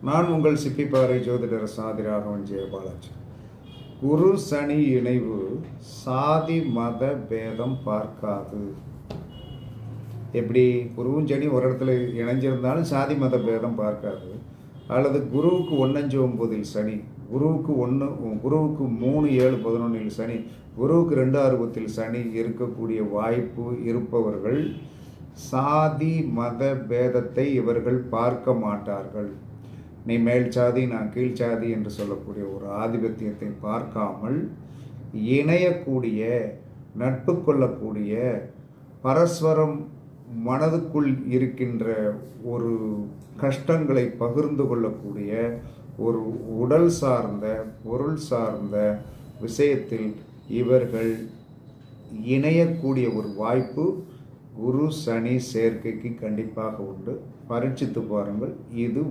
நான் உங்கள் சிப்பிப்பாறை ஜோதிடர் சாதி ராகவன் ஜெயபாலாஜி. குரு சனி இணைவு சாதி மத பேதம் பார்க்காது. எப்படி குருவும் சனி ஒரு இடத்துல இணைஞ்சிருந்தாலும் சாதி மத பேதம் பார்க்காது. அல்லது குருவுக்கு 1-5-9 சனி, குருவுக்கு 3-7-11 சனி, குருவுக்கு 2-6 சனி இருக்கக்கூடிய வாய்ப்பு இருப்பவர்கள் சாதி மத பேதத்தை இவர்கள் பார்க்க மாட்டார்கள். நீ மேல் சாதி நான் கீழ் சாதி என்று சொல்லக்கூடிய ஒரு ஆதிபத்தியத்தை பார்க்காமல் இணையக்கூடிய, நட்பு கொள்ளக்கூடிய, பரஸ்பரம் மனதுக்குள் இருக்கின்ற ஒரு கஷ்டங்களை பகிர்ந்து கொள்ளக்கூடிய ஒரு உடல் சார்ந்த பொருள் சார்ந்த விஷயத்தில் இவர்கள் இணையக்கூடிய ஒரு வாய்ப்பு குரு சனி சேர்க்கைக்கு கண்டிப்பாக உண்டு. பரீட்சித்து பாருங்கள். இது